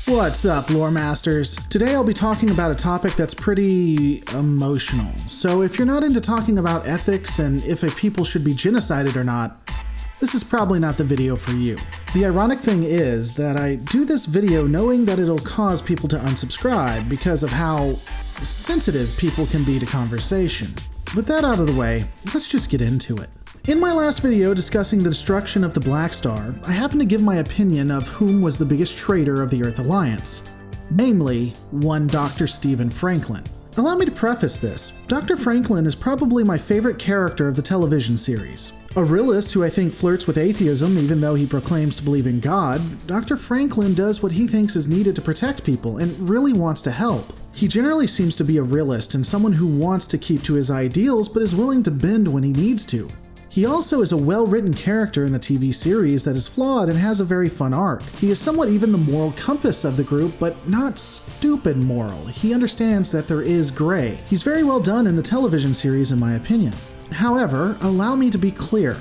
What's up, lore masters? Today I'll be talking about a topic that's pretty emotional. So if you're not into talking about ethics and if a people should be genocided or not, this is probably not the video for you. The ironic thing is that I do this video knowing that it'll cause people to unsubscribe because of how sensitive people can be to conversation. With that out of the way, let's just get into it. In my last video discussing the destruction of the Black Star, I happened to give my opinion of whom was the biggest traitor of the Earth Alliance. Namely, one Dr. Stephen Franklin. Allow me to preface this. Dr. Franklin is probably my favorite character of the television series. A realist who I think flirts with atheism even though he proclaims to believe in God, Dr. Franklin does what he thinks is needed to protect people and really wants to help. He generally seems to be a realist and someone who wants to keep to his ideals but is willing to bend when he needs to. He also is a well-written character in the TV series that is flawed and has a very fun arc. He is somewhat even the moral compass of the group, but not stupid moral. He understands that there is gray. He's very well done in the television series in my opinion. However, allow me to be clear.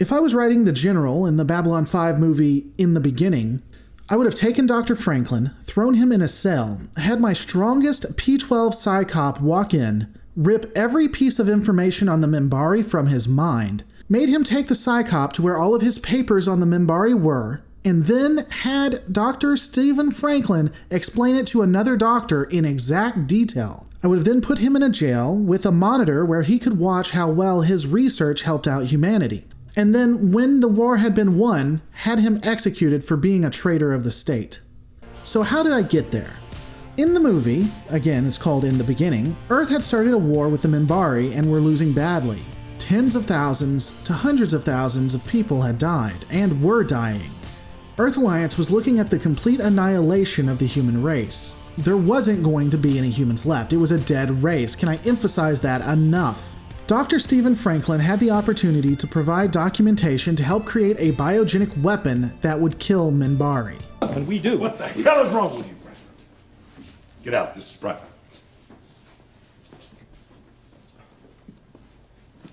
If I was writing the General in the Babylon 5 movie In the Beginning, I would have taken Dr. Franklin, thrown him in a cell, had my strongest P-12 Psy-Cop walk in, rip every piece of information on the Minbari from his mind, made him take the Psy-Cop to where all of his papers on the Minbari were, and then had Dr. Stephen Franklin explain it to another doctor in exact detail. I would have then put him in a jail with a monitor where he could watch how well his research helped out humanity. And then, when the war had been won, had him executed for being a traitor of the state. So how did I get there? In the movie, again it's called In the Beginning, Earth had started a war with the Minbari and were losing badly. Tens of thousands to hundreds of thousands of people had died, and were dying. Earth Alliance was looking at the complete annihilation of the human race. There wasn't going to be any humans left. It was a dead race. Can I emphasize that enough? Dr. Stephen Franklin had the opportunity to provide documentation to help create a biogenic weapon that would kill Minbari. And we do. What the hell is wrong with you? Get out, this is private.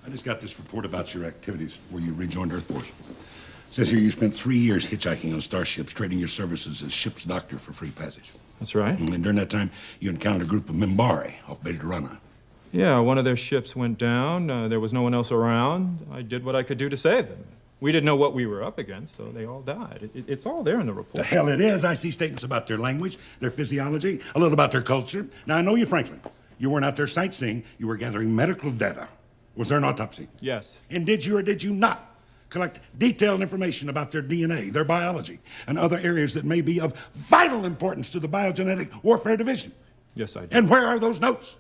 I just got this report about your activities where you rejoined Earth Force. It says here you spent 3 years hitchhiking on starships, trading your services as ship's doctor for free passage. That's right. And during that time, you encountered a group of Minbari off Beta Durrani. Yeah, one of their ships went down. There was no one else around. I did what I could do to save them. We didn't know what we were up against, so they all died. It's all there in the report. The hell it is. I see statements about their language, their physiology, a little about their culture. Now, I know you, Franklin. You weren't out there sightseeing. You were gathering medical data. Was there an autopsy? Yes. And did you or did you not collect detailed information about their DNA, their biology, and other areas that may be of vital importance to the Biogenetic Warfare Division? Yes, I did. And where are those notes?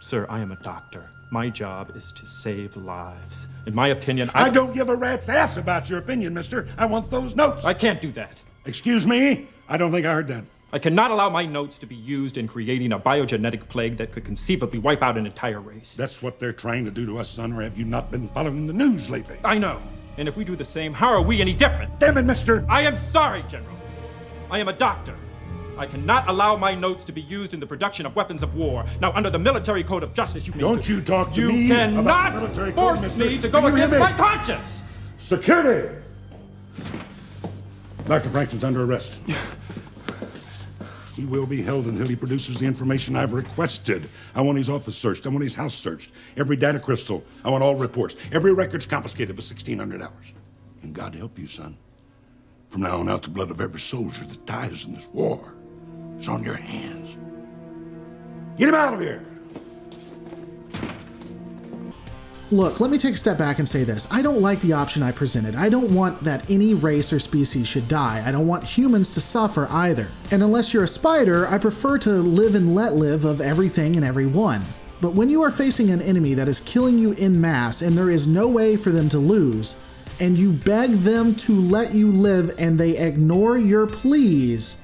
Sir, I am a doctor. My job is to save lives. In my opinion, I don't give a rat's ass about your opinion, mister. I want those notes. I can't do that. Excuse me? I don't think I heard that. I cannot allow my notes to be used in creating a biogenetic plague that could conceivably wipe out an entire race. That's what they're trying to do to us, son, or have you not been following the news lately? I know. And if we do the same, how are we any different? Damn it, mister! I am sorry, General. I am a doctor. I cannot allow my notes to be used in the production of weapons of war. Now, under the military code of justice, Don't you talk to me You about the cannot military code, force mister. me to go Do you hear against me? my conscience! Security! Dr. Franklin's under arrest. He will be held until he produces the information I've requested. I want his office searched. I want his house searched. Every data crystal. I want all reports. Every record's confiscated for 1,600 hours. And God help you, son. From now on out, the blood of every soldier that dies in this war is on your hands. Get him out of here! Look, let me take a step back and say this. I don't like the option I presented. I don't want that any race or species should die. I don't want humans to suffer either. And unless you're a spider, I prefer to live and let live of everything and everyone. But when you are facing an enemy that is killing you en masse and there is no way for them to lose, and you beg them to let you live and they ignore your pleas,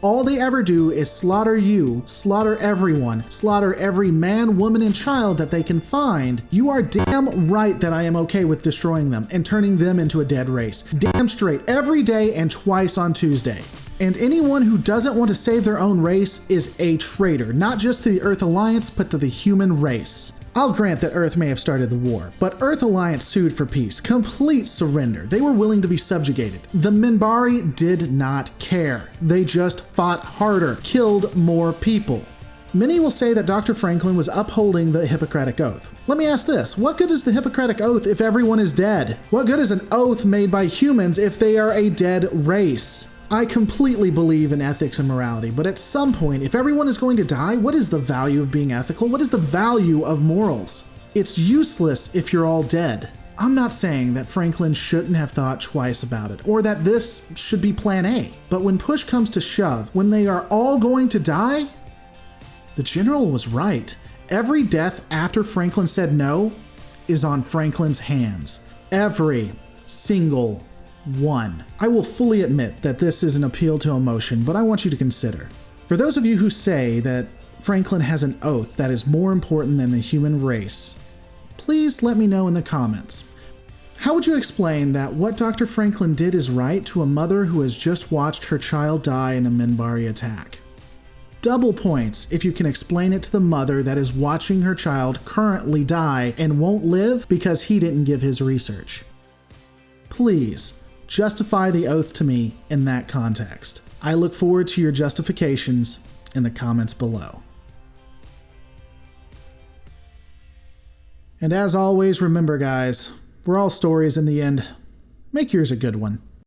all they ever do is slaughter you, slaughter everyone, slaughter every man, woman, and child that they can find. You are damn right that I am okay with destroying them and turning them into a dead race. Damn straight, every day and twice on Tuesday. And anyone who doesn't want to save their own race is a traitor, not just to the Earth Alliance, but to the human race. I'll grant that Earth may have started the war, but Earth Alliance sued for peace. Complete surrender. They were willing to be subjugated. The Minbari did not care. They just fought harder, killed more people. Many will say that Dr. Franklin was upholding the Hippocratic Oath. Let me ask this. What good is the Hippocratic Oath if everyone is dead? What good is an oath made by humans if they are a dead race? I completely believe in ethics and morality, but at some point, if everyone is going to die, what is the value of being ethical? What is the value of morals? It's useless if you're all dead. I'm not saying that Franklin shouldn't have thought twice about it, or that this should be plan A. But when push comes to shove, when they are all going to die, the general was right. Every death after Franklin said no is on Franklin's hands. Every single one. I will fully admit that this is an appeal to emotion, but I want you to consider. For those of you who say that Franklin has an oath that is more important than the human race, please let me know in the comments. How would you explain that what Dr. Franklin did is right to a mother who has just watched her child die in a Minbari attack? Double points if you can explain it to the mother that is watching her child currently die and won't live because he didn't give his research. Please, justify the oath to me in that context. I look forward to your justifications in the comments below. And as always, remember guys, we're all stories in the end. Make yours a good one.